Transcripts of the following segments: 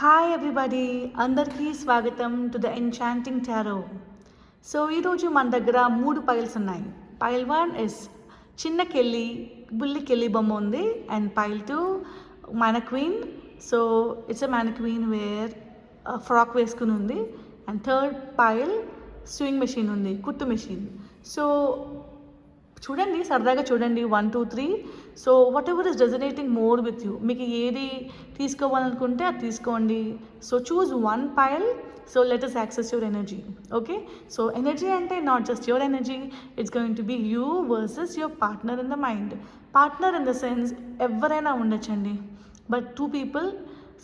Hi everybody, అందరికీ స్వాగతం to the enchanting tarot. So ఈరోజు మన దగ్గర 3 పైల్స్ ఉన్నాయి. పైల్ 1 ఇస్ చిన్న కెళ్ళి బుల్లి కెళ్ళి బొమ్మ ఉంది. And pile 2 mannequin. So it's a mannequin wear frock వేసుకుని ఉంది. And third pile sewing machine ఉంది, కుట్టు మెషిన్. సో చూడండి, సరదాగా చూడండి 1 2 3. So what is resonating more with you, మీకు ఏది తీసుకోవాలనుకుంటే అది తీసుకోండి. So choose 1 pile. So let us access your energy. Okay, so energy అంటే not just your energy, it's going to be you versus your partner in the mind. Partner in the sense ఎవరైనా ఉండొచ్చండి, but 2 people.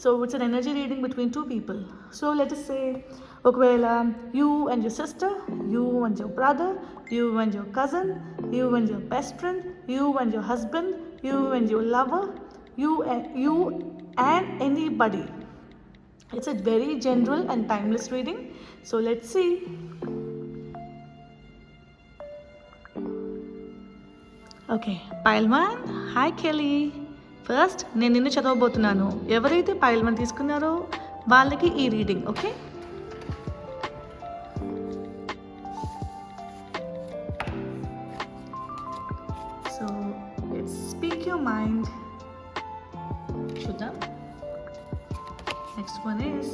So it's an energy reading between 2 people. So let us say ఒకవేళ you and your sister, you and your brother, you and your cousin, you and your best friend, you and your husband, you and your lover, you and anybody. It's a very general and timeless reading. So let's see. Okay, pile 1. Hi Kelly. First నేను నిన్ను చదవబోతున్నాను. ఎవరైతే pile 1 తీసుకున్నారో వాళ్ళకి ఈ reading. Okay, so let's speak your mind. చూద్దాం. Next one is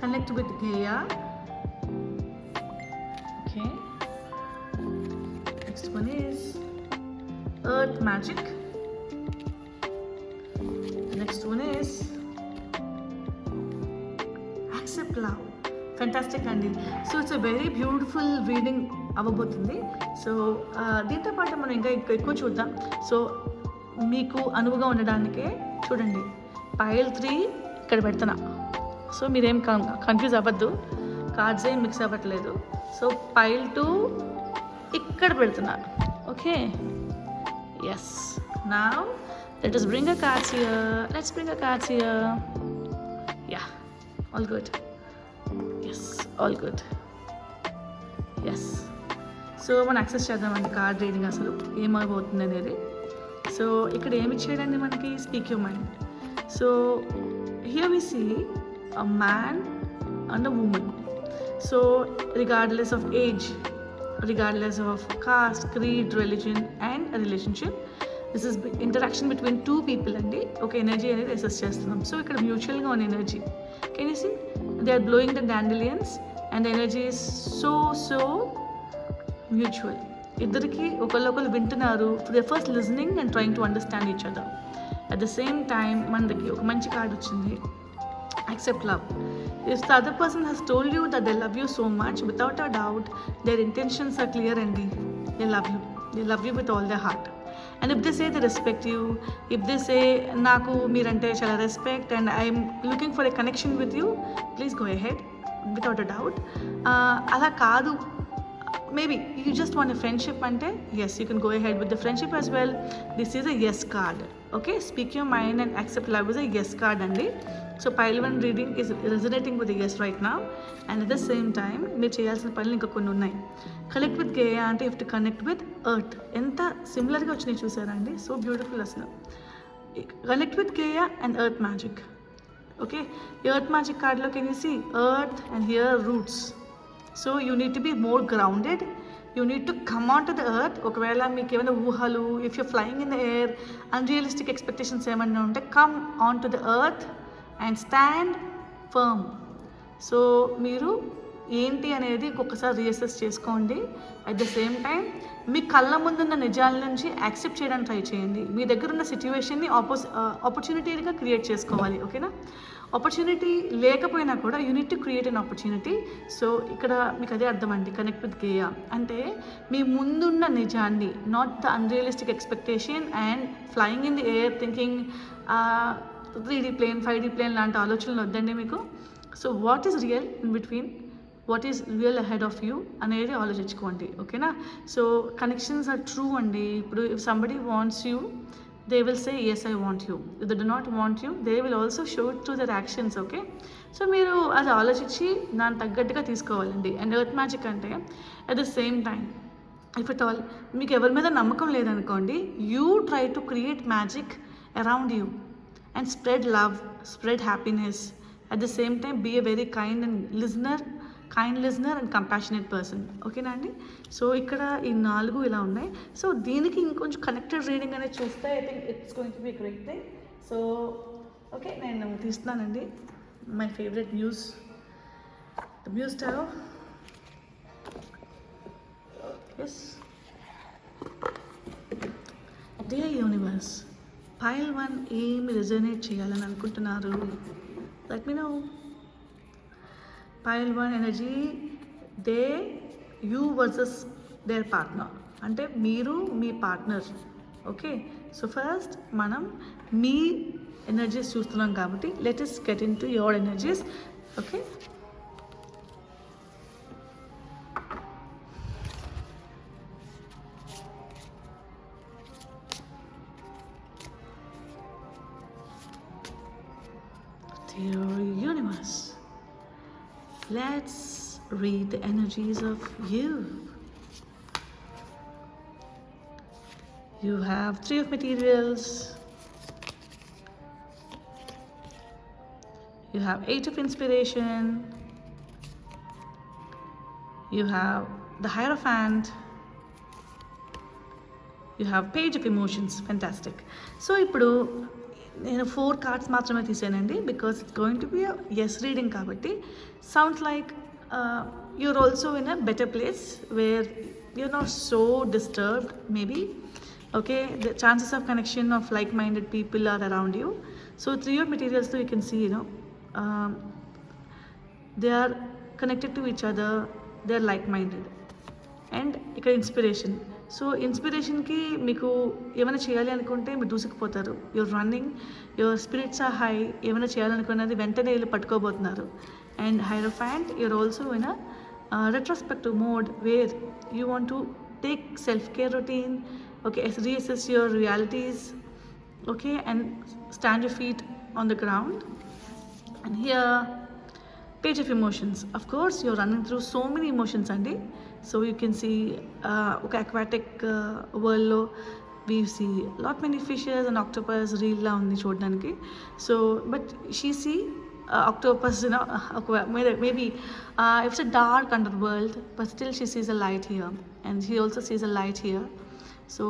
connect with Gaia. Okay, next one is earth magic. Next one is accept love. Fantastic అండి. So it's a very beautiful reading అవ్వబోతుంది. సో దీంతో పాటు మనం ఇంకా ఎక్కువ చూద్దాం. సో మీకు అనువుగా ఉండడానికే చూడండి, పైల్ 3 ఇక్కడ పెడుతున్నా. సో మీరేం కన్ఫ్యూజ్ అవ్వద్దు, కార్డ్స్ ఏం మిక్స్ అవ్వట్లేదు. సో పైల్ 2 ఇక్కడ పెడుతున్నారు. Okay, yes. Now let us bring our cards here. Let's bring our cards here. Yeah, all good. Yes, all good. Yes. So మనం యాక్సెస్ చేద్దామండి కార్డ్ రీడింగ్ అసలు ఏమైపోతుంది అనేది. సో ఇక్కడ ఏమి ఇచ్చేయడండి మనకి, speak your mind. So here we see a man and a woman. So regardless of age, regardless of caste, creed, religion and relationship, this is interaction between 2 people అండి. ఒక energy అనేది అసెస్ చేస్తున్నాం. So ఇక్కడ మ్యూచువల్గా ఉన్న energy. Can you see they are blowing the dandelions and the energy is so mutual. ఇద్దరికి ఒకళ్ళు వింటున్నారు. They first listening and trying to understand each other. At the same time మనకి ఒక మంచి కార్డ్ వచ్చింది, accept love. If the other person has told you that they love you so much, without a doubt their intentions are clear and they love you with all their heart. And if they say they respect you, if they say naku meerante chala respect and I am looking for a connection with you, please go ahead without a doubt. Ala kaadu, maybe you just want a friendship ante, yes, you can go ahead with the friendship as well. This is a yes card. Okay, speak your mind and accept love is a yes card andi. So pile 1 reading is resonating with a yes right now. And at the same time మీరు చేయాల్సిన పనులు ఇంకా కొన్ని ఉన్నాయి. Connect with Gaia అంటే you have to connect with earth. ఎంత సిమిలర్గా వచ్చినాయి చూసారా అండి, సో బ్యూటిఫుల్ అసలు. Connect with Gaia and earth magic. Okay, earth magic కార్డ్లో can you see earth and here roots. So you need to be more grounded. You need to come on to the earth. ఒకవేళ మీకు ఏమైనా ఊహలు, if you flying in the air, unrealistic expectations ఏమైనా ఉంటే come on to the earth and stand firm. So మీరు ఏంటి అనేది ఒక్కొక్కసారి రీఅసెస్ చేసుకోండి. అట్ ద సేమ్ టైం మీ కళ్ళ ముందున్న నిజాల నుంచి యాక్సెప్ట్ చేయడానికి ట్రై చేయండి. మీ దగ్గర ఉన్న సిచ్యువేషన్ని ఆపర్చునిటీగా క్రియేట్ చేసుకోవాలి. ఓకేనా, ఆపర్చునిటీ లేకపోయినా కూడా you need to create an opportunity. So ఇక్కడ మీకు అదే అర్థం అండి, కనెక్ట్ విత్ గేయా అంటే మీ ముందున్న నిజాన్ని, not the unrealistic expectation and flying in the air thinking 3D plane 5D plane లాంటి ఆలోచనలు వద్దండి మీకు. So what is real in between, what is real ahead of you అనేది ఆలోచించుకోండి. ఓకేనా, సో కనెక్షన్స్ ఆర్ ట్రూ అండి. ఇప్పుడు if somebody wants you, they will say yes I want you. If they do not want you, they will also show it through their actions. Okay, so మీరు అది ఆలోచించి దాని తగ్గట్టుగా తీసుకోవాలండి. And earth magic అంటే at the same time if it all మీకు ఎవరి మీద నమ్మకం లేదనుకోండి, you try to create magic around you and spread love, spread happiness at the same time be a very kind listener and compassionate person. ఓకేనా అండి? So ఇక్కడ ఈ 4 ఇలా ఉన్నాయి. సో దీనికి ఇంకొంచెం కనెక్టెడ్ రీడింగ్ అనేది చూస్తే I think it's going to be great thing. So okay, నేను తీస్తున్నానండి my favourite muse tarot. Yes, dear universe, pile 1 ఏమి రెజనేట్ చేయాలని అనుకుంటున్నారు? Let me know. Pile 1 energy, you versus their partner, అంటే మీరు మీ పార్ట్నర్. ఓకే, సో ఫస్ట్ మనం మీ ఎనర్జీస్ చూస్తున్నాం కాబట్టి లెట్ us get into your energies. Okay, dear universe, let's read the energies of you. You have 3 of materials. You have 8 of inspiration. You have the Hierophant. You have Page of Emotions. Fantastic. So ఇప్పుడు నేను 4 cards మాత్రమే తీసానండి, because it's going to be yes reading కాబట్టి sounds like you're also in a better place where you're not so disturbed maybe. Okay, the chances of connection of like minded people are around you. So 3 of materials you can see they are connected to each other, they are like minded. And ఇక్కడ inspiration. So ఇన్స్పిరేషన్కి మీకు ఏమైనా చేయాలి అనుకుంటే మీరు దూసుకుపోతారు. Your running, your spirits are high. ఏమైనా చేయాలనుకున్నది వెంటనే వీళ్ళు పట్టుకోబోతున్నారు. And hierophant, you're also in a retrospective mode where you want to take self care routine. Okay, reassess your realities. Okay, and stand your feet on the ground. And here, Page of Emotions. Of course, you're running through so many emotions, Andy. So you can see okay, aquatic world lo we see lot many fishes and octopus reel la undi chodaniki. So but she see octopus, maybe it's a dark underworld, but still she sees a light here, and she also sees a light here. So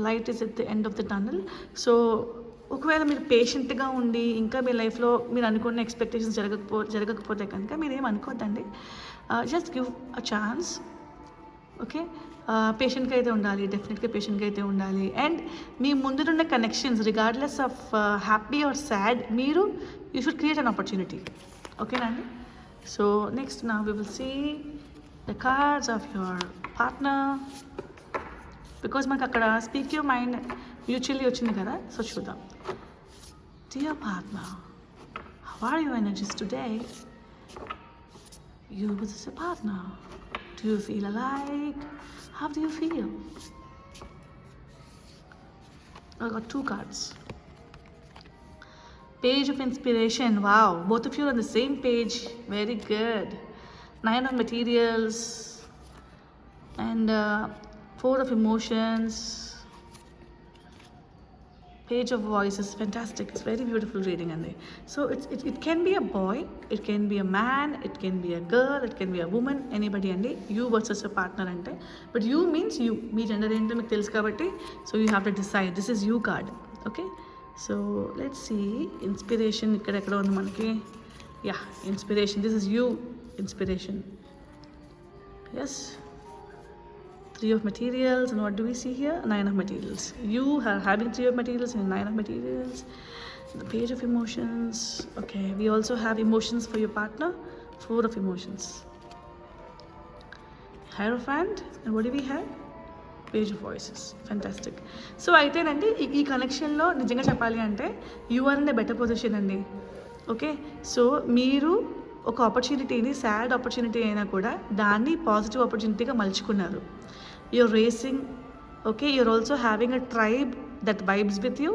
light is at the end of the tunnel. So ఒకవేళ మీరు పేషెంట్గా ఉండి ఇంకా మీ లైఫ్లో మీరు అనుకున్న expectations జరగకపోతే కనుక మీరు ఏం అనుకోద్దండి. Just give a chance. Okay, పేషెంట్గా అయితే ఉండాలి, డెఫినెట్గా పేషెంట్గా అయితే ఉండాలి. అండ్ మీ ముందున్న connections regardless of happy or sad, మీరు you should create an opportunity. ఓకేనా అండి? సో నెక్స్ట్ నా we will see the cards of your partner, because మనకు అక్కడ స్పీక్ యువర్ మైండ్ మ్యూచువల్లీ వచ్చింది కదా. సో చూద్దాం. Dear partner, how are your energies today? You with your partner, do you feel alike? How do you feel? I got 2 cards. Page of Inspiration. Wow, both of you are on the same page. Very good. 9 of Materials and 4 of Emotions. Page of Voices. Fantastic. It's very beautiful reading, Andy. So it can be a boy, it can be a man, it can be a girl, it can be a woman, anybody, Andy. You versus your partner ante, but you means you, మీ జెండర్ ఏంటో మీకు తెలుసు కాబట్టి so you have to decide. This is you card. Okay, so let's see inspiration ఎక్కడ ఉంది మనకి. Yeah, inspiration. This is you inspiration. Yes, 3 of Materials, and what do we see here? 9 of Materials. You are having 3 of Materials and 9 of Materials. The Page of Emotions. Okay, we also have emotions for your partner. 4 of Emotions. Hierophant, and what do we have? Page of Voices. Fantastic. So అయితేనండి ఈ కనెక్షన్లో నిజంగా చెప్పాలి అంటే you are in a better position అండి. Okay, so మీరు ఒక ఆపర్చునిటీని, సాడ్ ఆపర్చునిటీ అయినా కూడా దాన్ని పాజిటివ్ ఆపర్చునిటీగా మలుచుకున్నారు. You're racing. Okay, you're also having a tribe that vibes with you,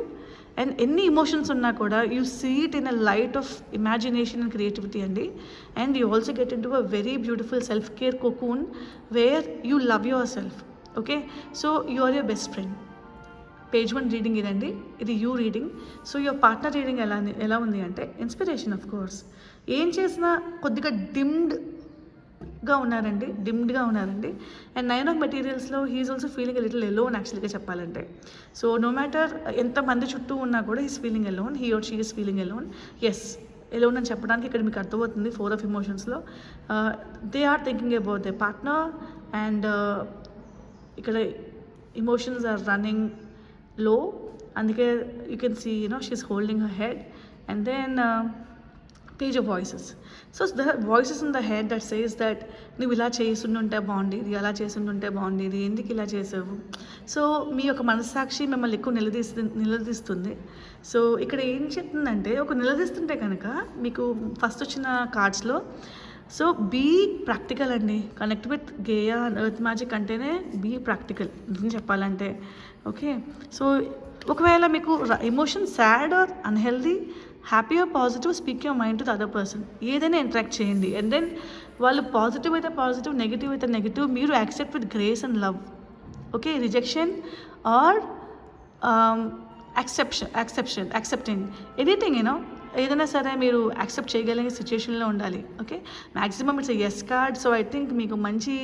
and any emotions uన్నా కూడా you see it in a light of imagination and creativity andi, and you also get into a very beautiful self care cocoon where you love yourself. Okay, so you are your best friend. Page 1 reading ఇదండి, ఇది you reading. So your partner reading ఎలా ఉంది అంటే inspiration. Of course ఏం చేసినా కొద్దిగా డిమ్డ్గా ఉన్నారండి. అండ్ 9 ఆఫ్ మెటీరియల్స్లో he's also feeling little alone యాక్చువల్గా చెప్పాలంటే. సో నో మ్యాటర్ ఎంతమంది చుట్టూ ఉన్నా కూడా he's feeling alone, he or she is feeling alone. Yes, alone అని చెప్పడానికి ఇక్కడ మీకు అర్థమవుతుంది 4 ఆఫ్ ఎమోషన్స్లో. They are thinking about they partner and ఇక్కడ ఎమోషన్స్ ఆర్ రన్నింగ్ లో. అందుకే you can see she's holding her head and then page of voices. So the voices in the head that says that నువ్వు ఇలా చేస్తుంటే బాగుండేది, అలా చేస్తుంటే బాగుండేది, ఎందుకు ఇలా చేసావు. సో మీ యొక్క మనస్సాక్షి మిమ్మల్ని ఎక్కువ నిలదీస్తుంది. సో ఇక్కడ ఏం చెప్తుందంటే, ఒక నిలదీస్తుంటే కనుక మీకు ఫస్ట్ వచ్చిన కార్డ్స్లో సో బీ ప్రాక్టికల్ అండి. Connect with Gaia and earth magic అంటేనే బీ ప్రాక్టికల్ నిజం చెప్పాలంటే. ఓకే, సో ఒకవేళ మీకు emotion sad or unhealthy, happy or positive, speak your mind to the other person. ఏదైనా ఇంటరాక్ట్ చేయండి అండ్ దెన్ వాళ్ళు పాజిటివ్ అయితే పాజిటివ్, నెగిటివ్ అయితే నెగిటివ్, మీరు accept with grace and love. Okay, rejection or accepting anything ఏదైనా సరే మీరు accept చేయగలిగే సిచ్యుయేషన్లో ఉండాలి. Okay, maximum it's yes card. So I think మీకు మంచి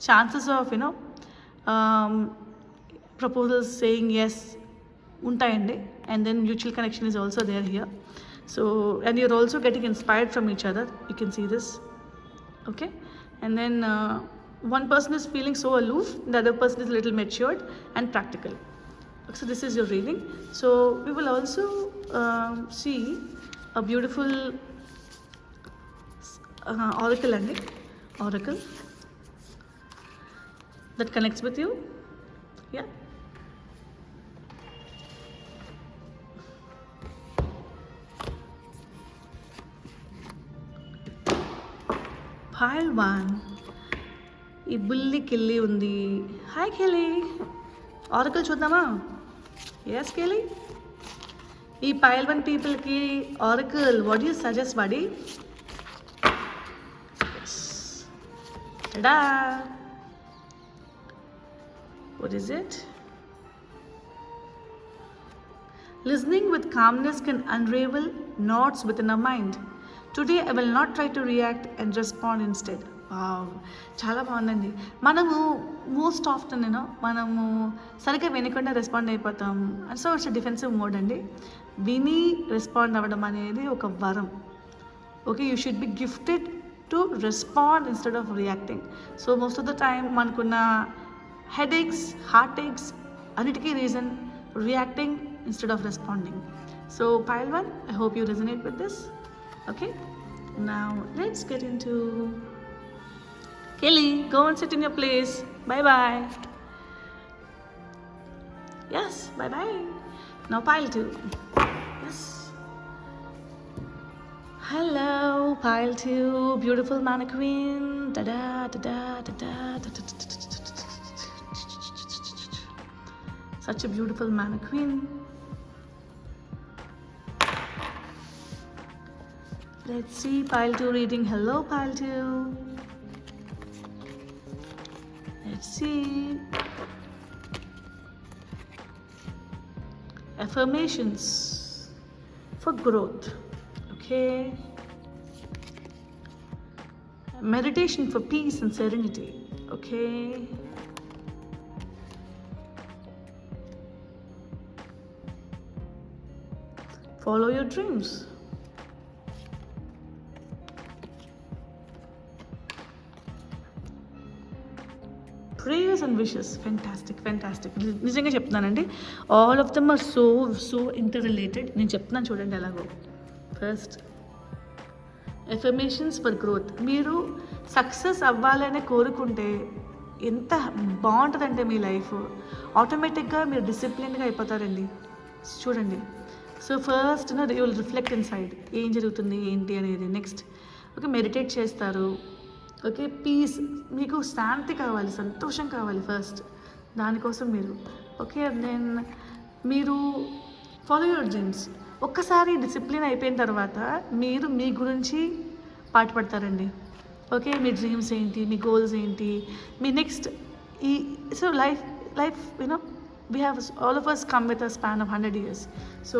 chances of proposals saying yes ఉంటాయండి. And then mutual connection is also there here. So and you're also getting inspired from each other, you can see this. Okay, and then one person is feeling so aloof, the other person is a little matured and practical. So this is your reading. So we will also see a beautiful oracle that connects with you. Yeah, pile 1. ఈ బుల్లి కిల్లి ఉంది. Hi Kelly, oracle చూద్దామా? Yes Kelly, ఈ pile 1 పీపుల్కి oracle what you suggest buddy? Tada, what is it? Listening with calmness can unravel knots within our mind. Today I will not try to react and respond instead. చాలా బాగుందండి. మనము most often మనము సరిగ్గా వినకుండా respond అయిపోతాం. So it's defensive mode అండి. విని respond అవ్వడం అనేది ఒక వరం. Okay, you should be gifted to respond instead of reacting. So most of the time మనకున్న హెడేక్స్, హార్ట్ ఏక్స్ అన్నిటికీ reason reacting instead of responding. So pile 1, I hope you resonate with this. Okay, now let's get into Kelly. Go and sit in your place. Bye bye. Yes, bye bye. Now pile 2. Yes. Hello, pile 2. Beautiful mannequin. Da da da da da da da. Such a beautiful mannequin. Let's see pile 2 reading. Hello pile 2. Let's see. Affirmations for growth. Okay. Meditation for peace and serenity. Okay. Follow your dreams. Prayers and wishes. Fantastic. నిజంగా చెప్తున్నానండి, all of them are so inter related. నేను చెప్తున్నాను చూడండి ఎలాగో. First affirmations for growth. మీరు success అవ్వాలనే కోరుకుంటే ఎంత బాగుంటుందంటే మీ లైఫ్ ఆటోమేటిక్గా మీరు డిసిప్లిన్గా అయిపోతారండి. చూడండి, so first you will reflect in side ఏం జరుగుతుంది ఏంటి అనేది. నెక్స్ట్ ఓకే, మెడిటేట్ చేస్తారు. ఓకే, పీస్, మీకు శాంతి కావాలి, సంతోషం కావాలి ఫస్ట్, దానికోసం మీరు. ఓకే, దెన్ మీరు ఫాలో యువర్ డ్రీమ్స్. ఒక్కసారి డిసిప్లిన్ అయిపోయిన తర్వాత మీరు మీ గురించి పాటుపడతారండి. ఓకే, మీ డ్రీమ్స్ ఏంటి, మీ గోల్స్ ఏంటి, మీ నెక్స్ట్ ఈ. So life we have all of us come with a span of 100 years. So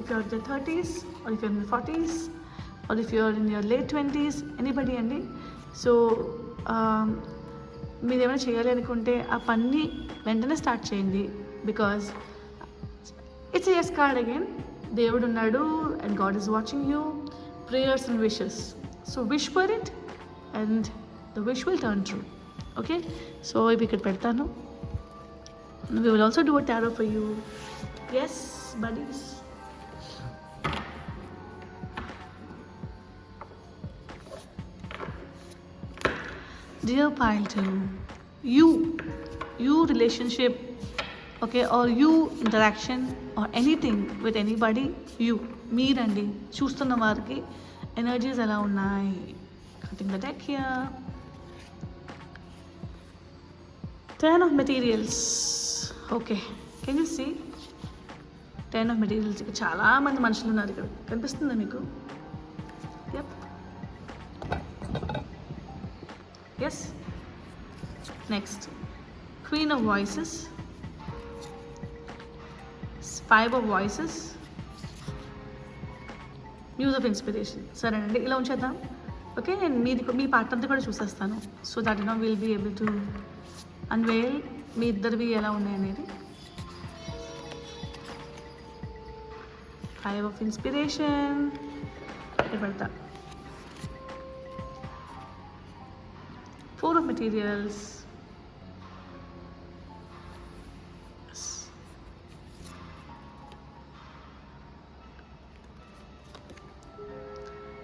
if you're in the 30s or if you're in the 40s, or if you're in your late 20s, anybody అండి. So మీరు ఏమైనా చేయాలి అనుకుంటే ఆ పని వెంటనే start చేయండి, because it's yes card again. దేవుడు ఉన్నాడు and God is watching you. Prayers and wishes, so wish for it and the wish will turn true. Okay, so ఇవి ఇక్కడ పెడతాను. We will also do a tarot for you. Yes, buddies. Dear pile 2, you relationship, okay, or you interaction or anything with anybody, మీరండి చూస్తున్న వారికి energies ఎలా ఉన్నాయి? Cutting the deck here. 10 of materials. Okay, can you see 10 of materials? ఇక్కడ చాలామంది మనుషులు ఉన్నారు. ఇక్కడ కనిపిస్తుందా మీకు? Yup, yes. Next queen of voices, 5 of voices, muse of inspiration. సరేనండి, ఇలా ఉంచేద్దాం. ఓకే, నేను మీ పార్ట్నర్ది కూడా చూసేస్తాను, so that will be able to unveil మీ ఇద్దరివి ఎలా ఉన్నాయనేది. 5 of ఇన్స్పిరేషన్ ఇక్కడ పెడతా. 4 of materials,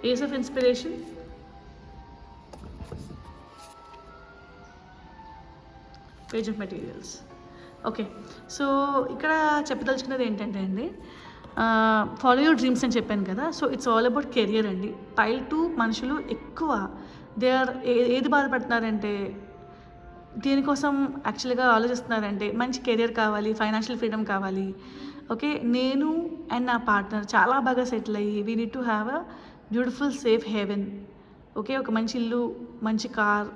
Ace of inspiration, page of materials. Okay, so ఇక్కడ చెప్పదలుచుకున్నది ఏంటంటే అండి, ఫాలో యువర్ డ్రీమ్స్ అని చెప్పాను కదా. So it's all about career అండి. పైల్ 2 మనుషులు ఎక్కువ ఏది బాధపడుతున్నారంటే, దీనికోసం యాక్చువల్గా ఆలోచిస్తున్నారంటే మంచి కెరియర్ కావాలి, ఫైనాన్షియల్ ఫ్రీడమ్ కావాలి. ఓకే, నేను అండ్ నా పార్ట్నర్ చాలా బాగా సెటిల్ అయ్యి we need to have a beautiful safe heaven. Okay, ఒక మంచి ఇల్లు, మంచి కార్,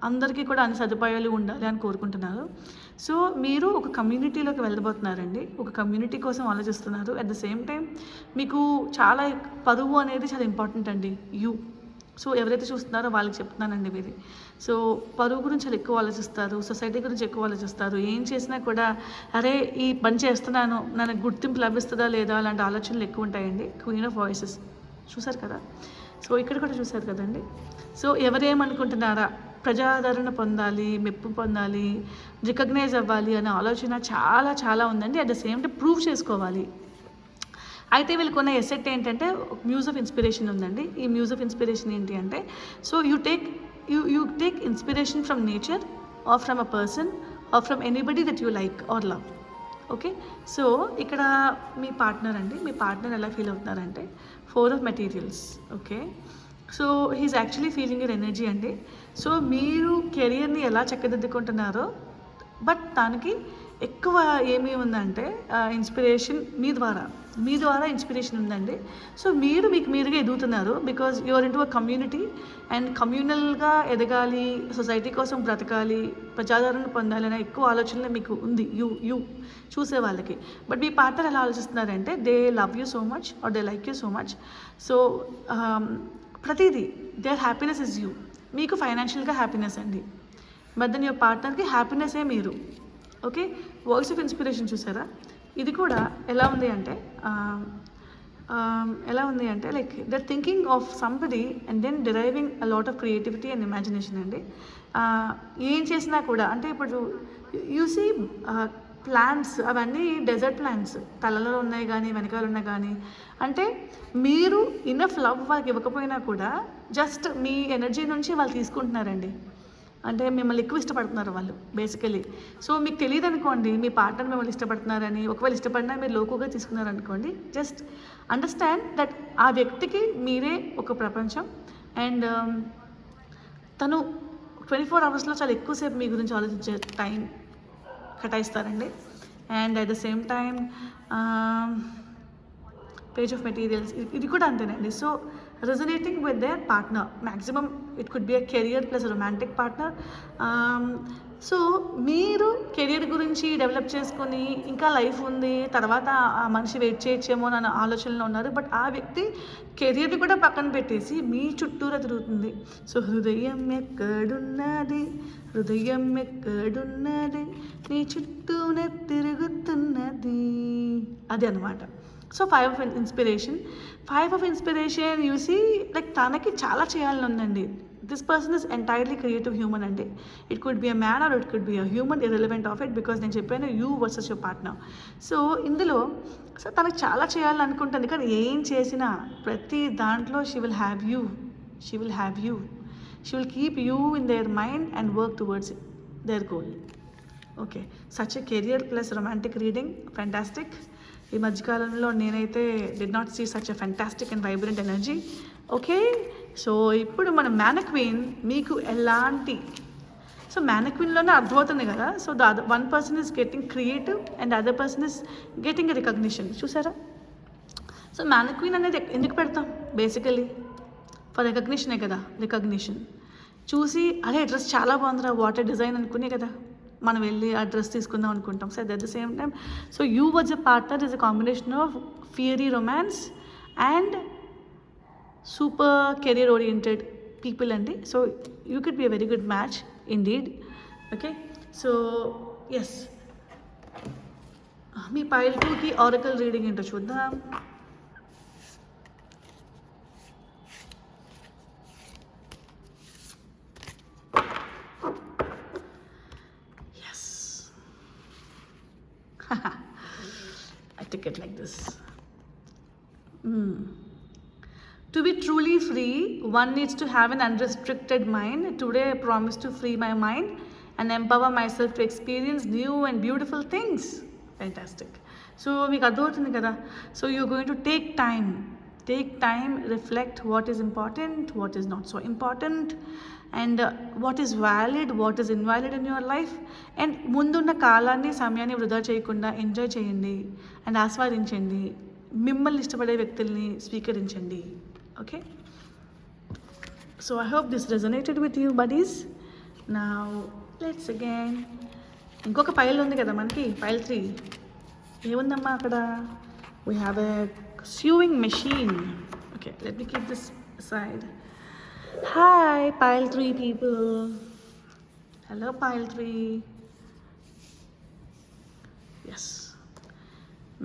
అందరికీ కూడా అన్ని సదుపాయాలు ఉండాలి అని కోరుకుంటున్నారు. సో మీరు ఒక కమ్యూనిటీలోకి వెళ్ళబోతున్నారండి, ఒక కమ్యూనిటీ కోసం ఆలోచిస్తున్నారు. అట్ ద సేమ్ టైం మీకు చాలా పరువు అనేది చాలా ఇంపార్టెంట్ అండి. సో ఎవరైతే చూస్తున్నారో వాళ్ళకి చెప్తున్నానండి ఇది. సో పరువు గురించి చాలా ఎక్కువ ఆలోచిస్తారు, సొసైటీ గురించి ఎక్కువ ఆలోచిస్తారు. ఏం చేసినా కూడా అరే ఈ పని చేస్తున్నాను, నాకు గుర్తింపు లభిస్తుందా లేదా అలాంటి ఆలోచనలు ఎక్కువ ఉంటాయండి. క్వీన్ ఆఫ్ వాయిసెస్ చూసారు కదా, సో ఇక్కడ కూడా చూసారు కదండి. సో ఎవరేమనుకుంటున్నారా, ప్రజాదరణ పొందాలి, మెప్పు పొందాలి, రికగ్నైజ్ అవ్వాలి అనే ఆలోచన చాలా చాలా ఉందండి. At the same time prove చేసుకోవాలి. అయితే వీళ్ళకి ఉన్న ఎసెట్ ఏంటంటే మ్యూజ్ ఆఫ్ ఇన్స్పిరేషన్ ఉందండి. ఈ మ్యూజ్ ఆఫ్ ఇన్స్పిరేషన్ ఏంటి అంటే, so you take inspiration from nature or from a person or from anybody that you like or love. Okay, so ఇక్కడ మీ పార్ట్నర్ అండి, మీ పార్ట్నర్ ఎలా ఫీల్ అవుతున్నారంటే 4 of materials. Okay, so he's actually feeling your energy అండి. So మీరు కెరియర్ని ఎలా చక్కదిద్దుకుంటున్నారో, బట్ దానికి ఎక్కువ ఏమీ ఉందంటే ఇన్స్పిరేషన్ మీ ద్వారా ఇన్స్పిరేషన్ ఉందండి. సో మీరు మీకు మీరుగా ఎదుగుతున్నారు, because you're into a community and కమ్యూనల్గా ఎదగాలి, సొసైటీ కోసం బ్రతకాలి, ప్రజాదరణ పొందాలి అనే ఎక్కువ ఆలోచనలు మీకు ఉంది యూ చూసే వాళ్ళకి. బట్ మీ పార్ట్నర్ ఎలా ఆలోచిస్తున్నారంటే they love you so much or they like you so much. So ప్రతిదీ దేర్ హ్యాపీనెస్ ఇస్ యూ. మీకు ఫైనాన్షియల్గా హ్యాపీనెస్ అండి, బట్ దెన్ యువర్ పార్ట్నర్కి హ్యాపీనెస్సే మీరు. ఓకే, వాయిస్ ఆఫ్ ఇన్స్పిరేషన్ చూసారా, ఇది కూడా ఎలా ఉంది అంటే like their thinking of somebody and then deriving a lot of creativity and imagination అండి. ఏం చేసినా కూడా అంటే ఇప్పుడు యూసీ ప్లాంట్స్, అవన్నీ డెజర్ట్ ప్లాంట్స్ తలలో ఉన్నాయి కానీ వెనకాల ఉన్నాయి కానీ, అంటే మీరు ఇనఫ్ లవ్ వాళ్ళకి ఇవ్వకపోయినా కూడా జస్ట్ మీ ఎనర్జీ నుంచి వాళ్ళు తీసుకుంటున్నారండి. అంటే మిమ్మల్ని ఎక్కువ ఇష్టపడుతున్నారు వాళ్ళు బేసికలీ. సో మీకు తెలియదు అనుకోండి మీ పార్ట్నర్ మిమ్మల్ని ఇష్టపడుతున్నారని, ఒకవేళ ఇష్టపడినా మీరు లోకుగా తీసుకున్నారనుకోండి, జస్ట్ అండర్స్టాండ్ దట్ ఆ వ్యక్తికి మీరే ఒక ప్రపంచం అండ్ తను 24 hours చాలా ఎక్కువసేపు మీ గురించి ఆలోచించే టైం కేటాయిస్తారండి. And at the same time page of materials ఇది కూడా అంతేనండి. So resonating with their partner maximum, it could be a career plus romantic partner. So మీరు కెరీర్ గురించి డెవలప్ చేసుకొని ఇంకా లైఫ్ ఉంది, తర్వాత ఆ మనిషి వెయిట్ చేయొచ్చేమో అన్న ఆలోచనలో ఉన్నారు. బట్ ఆ వ్యక్తి కెరీర్ని కూడా పక్కన పెట్టేసి మీ చుట్టూరా తిరుగుతుంది. సో హృదయం ఎక్కడున్నది, హృదయం ఎక్కడున్నది, నీ చుట్టూనే తిరుగుతున్నది, అది అనమాట. So 5 of inspiration. 5 of inspiration you see, like తనకి చాలా చేయాలని ఉందండి. This person is entirely creative human అండి. It could be a man or it could be a human, irrelevant of it, because నేను చెప్పాను you versus your partner. So ఇందులో so తనకు చాలా చేయాలని అనుకుంటుంది, కానీ ఏం చేసినా ప్రతి దాంట్లో she will have you, she will have you, she will keep you in their mind and work towards their goal. Okay, such a career plus romantic reading, fantastic. ఈ మధ్యకాలంలో నేనైతే did not see such a fantastic and vibrant energy. Okay, so ఇప్పుడు మన mannequin మీకు ఎలాంటి, so మ్యానక్వీన్లోనే అర్థమవుతుంది కదా. So the one person is getting creative and other person is getting recognition. చూసారా? సో మ్యానక్వీన్ అనేది ఎందుకు పెడతాం? బేసికలీ ఫర్ రికగ్నిషనే కదా. రికగ్నిషన్ చూసి అరే డ్రెస్ చాలా బాగుందిరా, వాటర్ డిజైన్ అనుకునే కదా మనం వెళ్ళి ఆ డ్రెస్ తీసుకుందాం అనుకుంటాం. So at the same time so you was a partner is a combination of fiery romance and super career oriented people అండి. So you could be a very good match indeed. Okay, so yes, మీ pile 2కి oracle reading ఏంటో చూద్దాం. I took it like this. To be truly free, one needs to have an unrestricted mind. Today I promise to free my mind and empower myself to experience new and beautiful things. Fantastic. So మీకు అర్థమవుతుంది కదా. So you're going to take time, reflect what is important, what is not so important, and what is valid, what is invalid in your life. And ముందున్న కాలాన్ని, సమయాన్ని వృధా చేయకుండా enjoy చేయండి and ఆస్వాదించండి. మిమ్మల్ని ఇష్టపడే వ్యక్తుల్ని స్వీకరించండి. Okay, so I hope this resonated with you buddies. Now let's again, ఇంకొక పైల్ ఉంది కదా మనకి, పైల్ 3. ఏముందమ్మా అక్కడ? We have a sewing machine. Okay, let me keep this aside. Hi pile 3 people. Hello pile 3. Yes,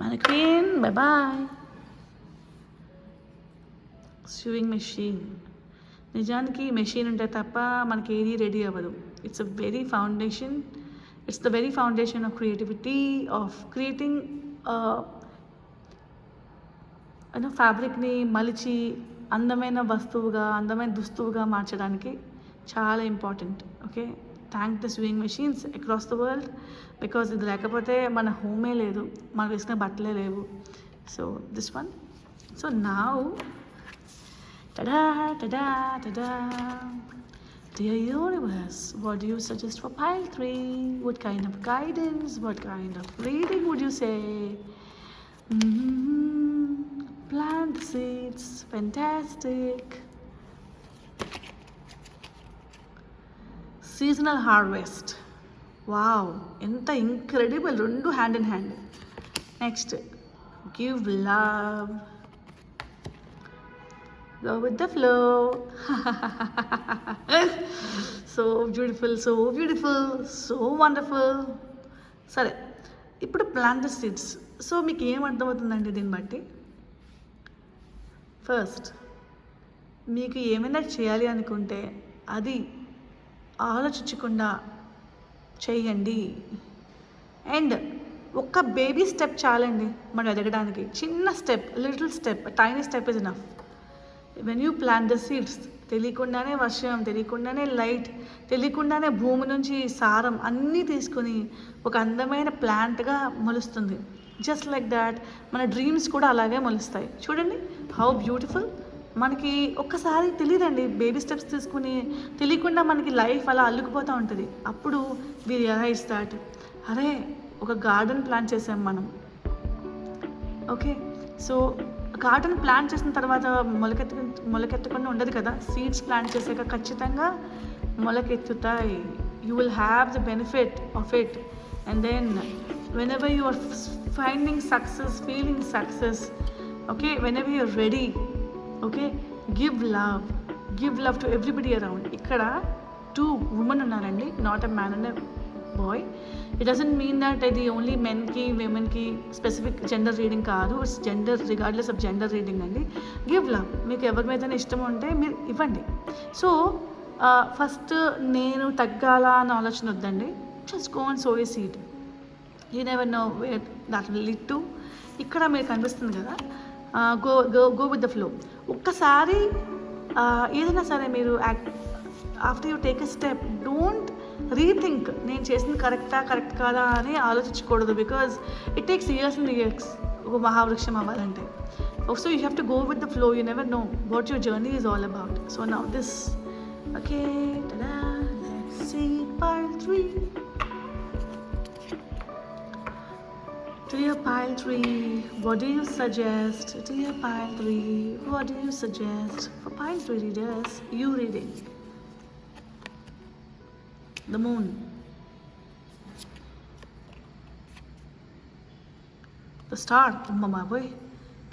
mannequin, bye bye. Sewing machine. నిజానికి machine ఉంటే తప్ప మనకి ఏది రెడీ అవ్వదు. It's the very foundation of creativity, of creating ఫ్యాబ్రిక్ని మలిచి అందమైన వస్తువుగా, అందమైన దుస్తువుగా మార్చడానికి చాలా important. Okay, thank the sewing machines across the world, because ఇది లేకపోతే మన హోమే లేదు, మనం వేసుకునే బట్టలే లేవు. So this one. So now tada tada tada, dear universe, what do you suggest for pile 3? What kind of guidance, what kind of reading would you say? Plant seeds, fantastic. Seasonal harvest, wow, enta incredible, rendu hand in hand. Next, give love, go with the flow. So beautiful, so beautiful, so wonderful. సరే, ఇప్పుడు plant the seeds. So మీకు ఏం అర్థమవుతుందండి దీన్ని బట్టి? First, మీకు ఏమైనా చేయాలి అనుకుంటే అది ఆలోచించకుండా చేయండి. అండ్ ఒక్క బేబీ స్టెప్ చాలండి మనం ఎదగడానికి. చిన్న step, little step, tiny step is enough. When you plant the seeds, తెలియకుండానే వర్షం, తెలియకుండానే లైట్, తెలియకుండానే భూమి నుంచి సారం అన్నీ తీసుకొని ఒక అందమైన ప్లాంట్గా మొలుస్తుంది. జస్ట్ లైక్ దాట్ మన డ్రీమ్స్ కూడా అలాగే మొలుస్తాయి. చూడండి హౌ బ్యూటిఫుల్. మనకి ఒక్కసారి తెలియదండి, బేబీ స్టెప్స్ తీసుకుని తెలియకుండా మనకి లైఫ్ అలా అల్లుకుపోతూ ఉంటుంది. అప్పుడు వి రియలైజ్ దాట్ అరే ఒక గార్డెన్ ప్లాన్ చేసాం మనం. ఓకే, సో గార్డెన్ ప్లాన్ చేసిన తర్వాత మొలకెత్తకుండా ఉండదు కదా. సీడ్స్ ప్లాంట్ చేసాక ఖచ్చితంగా మొలకెత్తుతాయి. you will have the benefit of it. And then whenever you are finding success, feeling success, okay, whenever you're ready, okay, give love to everybody around. Ikkada 2 women ఉన్నారండి, not a man and a boy. It doesn't mean that ఇది only మెన్కి విమెన్కి specific gender reading కాదు. It's gender regardless of gender reading అండి. Give love. మీకు ఎవరి మీద ఇష్టం ఉంటే మీరు ఇవ్వండి. సో ఫస్ట్ నేను తగ్గాల అన్న ఆలోచన వద్దండి. Just go and so A seed. You never know wear that will lead to. ఇక్కడ మీకు కనిపిస్తుంది కదా, గో విత్ ద ఫ్లో. ఒక్కసారి ఏదైనా సరే మీరు after you take a step, don't rethink నేను చేసింది కరెక్ట్ కాదా అని ఆలోచించకూడదు. Because it takes years and years ఒక మహావృక్షం అవ్వాలంటే. So you have to go with the flow. You never know what your journey is all about. So now this, okay, let's see pile 3. Dear pile 3, what do you suggest? Dear pile 3, what do you suggest for pile 3 readers? You reading the moon, the star. Mama boy,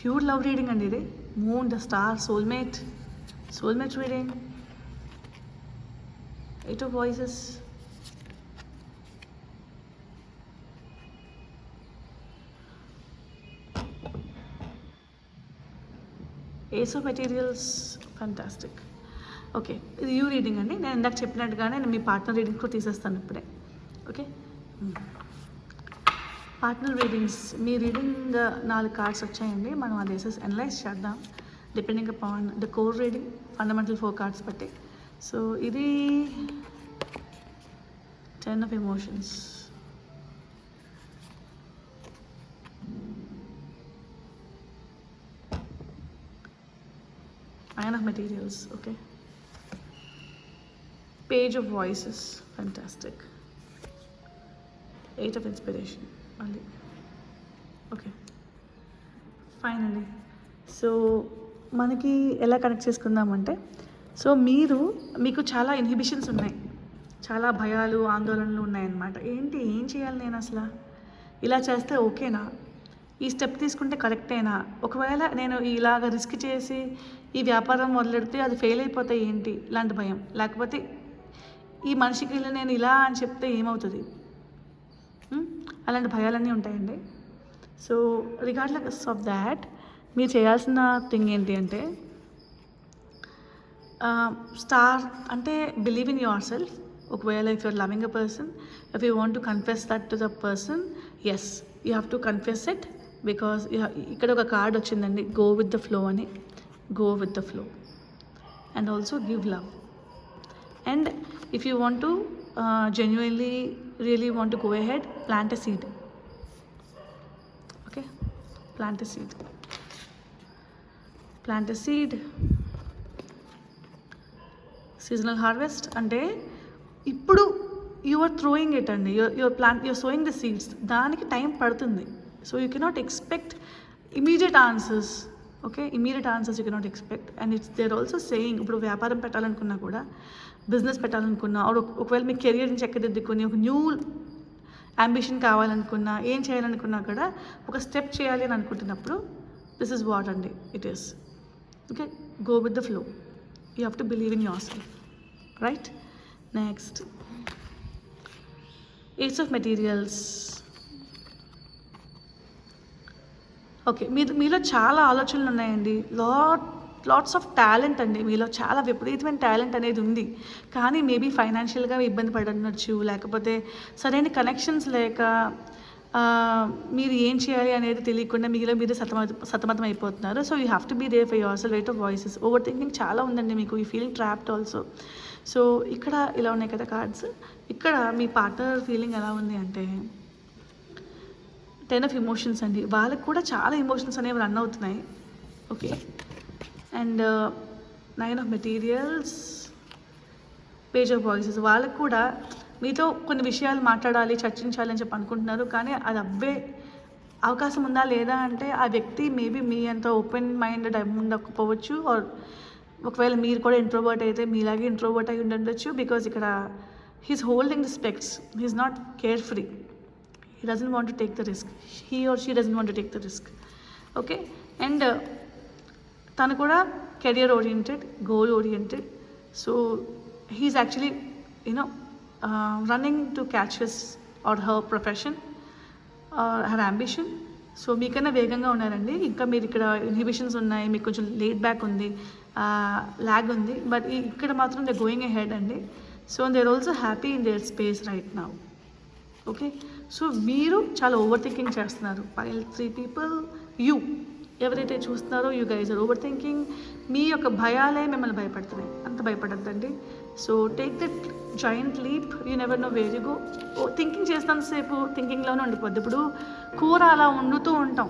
pure love reading and ide. Moon, the star, soulmate reading. 8 of voices. Ace of materials, fantastic. Okay, ఇది you reading అండి. నేను ఇందాక చెప్పినట్టుగానే నేను మీ partner reading కూడా తీసేస్తాను ఇప్పుడే. Okay, partner readings. మీ రీడింగ్ 4 కార్డ్స్ వచ్చాయండి. మనం అది వేసేసి అనలైజ్ చేద్దాం depending upon the core reading, fundamental 4 cards బట్టి. సో ఇది 10 of emotions. Nine of materials, okay. Page of voices, fantastic. 8 of inspiration, only. Okay, finally. So మనకి ఎలా కనెక్ట్ చేసుకుందామంటే, సో మీకు చాలా ఇన్హిబిషన్స్ ఉన్నాయి, చాలా భయాలు, ఆందోళనలు ఉన్నాయన్నమాట. ఏం చేయాలి నేను అసలు? ఇలా చేస్తే ఓకేనా? ఈ స్టెప్ తీసుకుంటే కరెక్టేనా? ఒకవేళ నేను ఇలాగ రిస్క్ చేసి ఈ వ్యాపారం మొదలెడితే అది ఫెయిల్ అయిపోతే ఏంటి? ఇలాంటి భయం. లేకపోతే ఈ మనిషికి నేను ఇలా అని చెప్తే ఏమవుతుంది? అలాంటి భయాలన్నీ ఉంటాయండి. సో రిగార్డ్లెస్ ఆఫ్ దాట్, మీరు చేయాల్సిన థింగ్ ఏంటి అంటే, స్టార్ అంటే బిలీవ్ ఇన్ యువర్ సెల్ఫ్. ఒకవేళ if you're loving a person, if you want to confess that to the person, yes, you have to confess it. Because ఇక్కడ ఒక card వచ్చిందండి, go with the flow అని. Go with the flow and also give love. And if you want to genuinely really want to go ahead, plant a seed. Okay, plant a seed. Seasonal harvest అంటే ఇప్పుడు you are throwing it అండి. You're sowing the seeds. దానికి time పడుతుంది. So you cannot expect immediate answers. Okay, immediate answers you cannot expect. And it's there also saying, ఇప్పుడు వ్యాపారం పెట్టాలనుకున్నా కూడా, business పెట్టాలనుకున్నా, ఒకవేళ మీ కెరియర్ని చక్కదిద్దుకొని ఒక న్యూ అంబిషన్ కావాలనుకున్నా, ఏం చేయాలనుకున్నా కూడా ఒక స్టెప్ చేయాలి అని అనుకుంటున్నప్పుడు, దిస్ ఇస్ వాట్ అండి it is. Okay, go with the flow. You have to believe in your self, right? Next, ace of materials. Okay, మీలో చాలా ఆలోచనలు ఉన్నాయండి. లాట్స్ ఆఫ్ టాలెంట్ అండి. మీలో చాలా విపరీతమైన టాలెంట్ అనేది ఉంది. కానీ మేబీ ఫైనాన్షియల్గా ఇబ్బంది పడనొచ్చు, లేకపోతే సరైన కనెక్షన్స్ లేక మీరు ఏం చేయాలి అనేది తెలియకుండా మీరు సతమతం అయిపోతున్నారు. So you have to be there for your self. Rate of voices, over thinking చాలా ఉందండి మీకు. You feeling trapped also. So ఇక్కడ ఇలా ఉన్నాయి కదా కార్డ్స్. ఇక్కడ మీ పార్ట్నర్ ఫీలింగ్ ఎలా ఉంది అంటే, 10 of emotions అండి. వాళ్ళకి కూడా చాలా ఎమోషన్స్ అనేవి రన్ అవుతున్నాయి. Okay, and 9 of materials, page of voices. వాళ్ళకి కూడా మీతో కొన్ని విషయాలు మాట్లాడాలి, చర్చించాలి అని చెప్పి అనుకుంటున్నారు. కానీ అది అవ్వే అవకాశం ఉందా లేదా అంటే, ఆ వ్యక్తి మేబీ మీ అంత ఓపెన్ మైండెడ్ ఉండకపోవచ్చు. ఆర్ ఒకవేళ మీరు కూడా ఇంట్రోవర్ట్ అయితే మీలాగే ఇంట్రోవర్ట్ అయి ఉండొచ్చు. బికాజ్ ఇక్కడ he's holding the specs, he's not carefree, he doesn't want to take the risk, he or she doesn't want to take the risk. Okay, and తను కూడా career oriented, goal oriented. So he is actually you know running to catch his or her profession or her ambition. So మీకన్నా వేగంగా ఉన్నారండి. ఇంకా మీరు ఇక్కడ inhibitions ఉన్నాయి, మీకు కొంచెం లేట్ బ్యాక్ ఉంది, ల్యాగ్ ఉంది, బట్ ఇక్కడ మాత్రం దే గోయింగ్ ఎ హెడ్ అండి. So they are also happy in their space right now. Okay, so మీరు చాలా ఓవర్ థింకింగ్ చేస్తున్నారు. పైల్ 3 పీపుల్, యూ ఎవరైతే చూస్తున్నారో you guys are overthinking. మీ యొక్క భయాలే మిమ్మల్ని భయపడుతున్నాయి, అంత భయపడద్దండి. So take that giant leap, you never know where you go. Thinking చేసినంతసేపు థింకింగ్లోనే ఉండిపోద్ది. ఇప్పుడు కూర అలా వండుతూ ఉంటాం,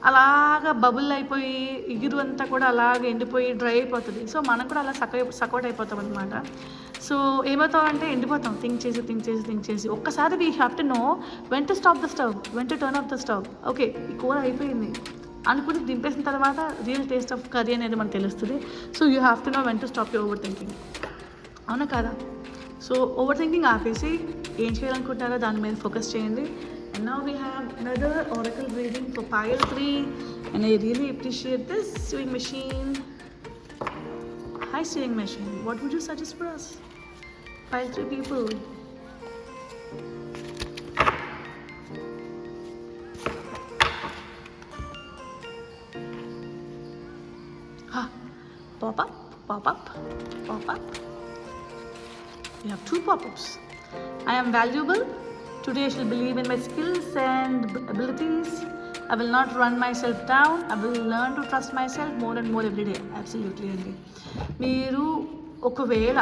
అలాగా బబుల్ అయిపోయి ఎగురు అంతా కూడా అలాగ ఎండిపోయి డ్రై అయిపోతుంది. సో మనం కూడా అలా సకౌట్ అయిపోతాం అనమాట. సో ఏమవుతాం అంటే ఎండిపోతాం థింక్ చేసి. ఒక్కసారి we have to know when to stop the stove, when to turn off the stove. Okay, ఈ కూర అయిపోయింది అనుకుని దింపేసిన తర్వాత రియల్ టేస్ట్ ఆఫ్ కర్రీ అనేది మనకు తెలుస్తుంది. So you have to know when to stop your over thinking. అవునా కదా? సో ఓవర్ థింకింగ్ ఆపేసి ఏం చేయాలనుకుంటున్నారో దాని మీద ఫోకస్ చేయండి. And now we have another oracle reading for pile 3, and I really appreciate this sewing machine. Hi sewing machine, what would you suggest for us, pile 3 people? Pop up. We have 2 pop-ups. I am valuable. Today I shall believe in my skills and abilities. I will not run myself down. I will learn to trust myself more and more every day. Absolutely అండి. మీరు ఒకవేళ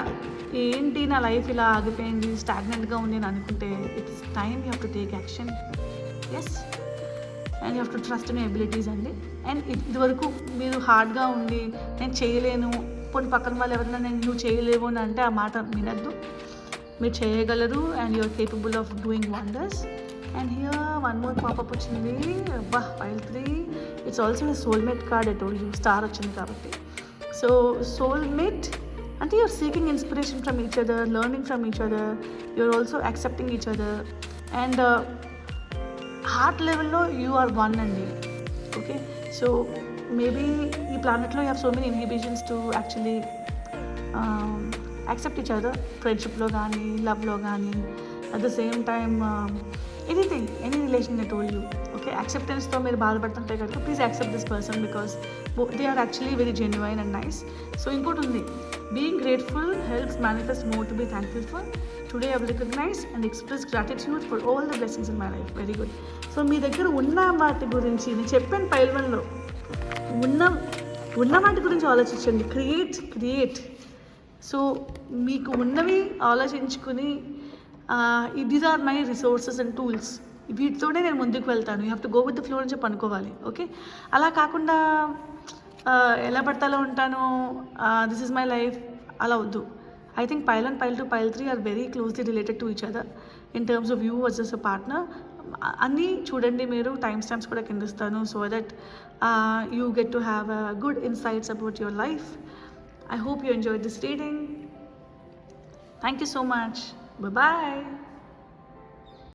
ఏంటి నా life ఇలా ఆగిపోయింది, స్టాగ్నెంట్గా ఉంది అని అనుకుంటే, it's time you have to take action. Yes, and you have to trust in abilities అండి. అండ్ ఇదివరకు మీరు హార్డ్గా ఉండి నేను చేయలేను, కొన్ని పక్కన వాళ్ళు ఎవరైనా నువ్వు చేయలేవు అని అంటే ఆ మాట వినద్దు. మీరు చేయగలరు, and you're capable of doing wonders. And here one more pop up వచ్చింది. అబ్బా, pile 3, it's also soulmate card. I told you star వచ్చింది కాబట్టి. సో సోల్మేట్ అంటే you're seeking inspiration from each other, learning from each other, you're also accepting each other, and heart లెవెల్లో you are one అండి. Okay, so maybe ఈ ప్లానెట్లో you have so many inhibitions to actually accept each other, ఫ్రెండ్షిప్లో కానీ, లవ్లో కానీ, at the same time anything, any relation I told you. Okay, యాక్సెప్టెన్స్తో మీరు బాధపడుతుంటే కనుక please accept this person because they are actually very genuine and nice. So ఇంకోటి ఉంది, being grateful helps manifest more to be thankful for. Today I will recognize and express gratitude for all the blessings in my life. Very good. So మీ దగ్గర ఉన్న వాటి గురించి నేను చెప్పాను pile 1లో, ఉన్న వాటి గురించి ఆలోచించండి. క్రియేట్. సో మీకు ఉన్నవి ఆలోచించుకుని these are my resources and tools, వీటితోనే నేను ముందుకు వెళ్తాను. You have to go with the flow అని చెప్పి అనుకోవాలి. ఓకే, అలా కాకుండా ఎలా పడతాలో ఉంటాను, దిస్ ఈజ్ మై లైఫ్, అలా వద్దు. I think pile 1, pile 2, pile 3 are very closely related to each other in terms of you versus a partner. అన్నీ చూడండి, మీరు టైమ్ స్టాంప్స్ కూడా కింద ఇస్తాను, so that you get to have good insights about your life. I hope you enjoyed this reading. Thank you so much. Bye-bye.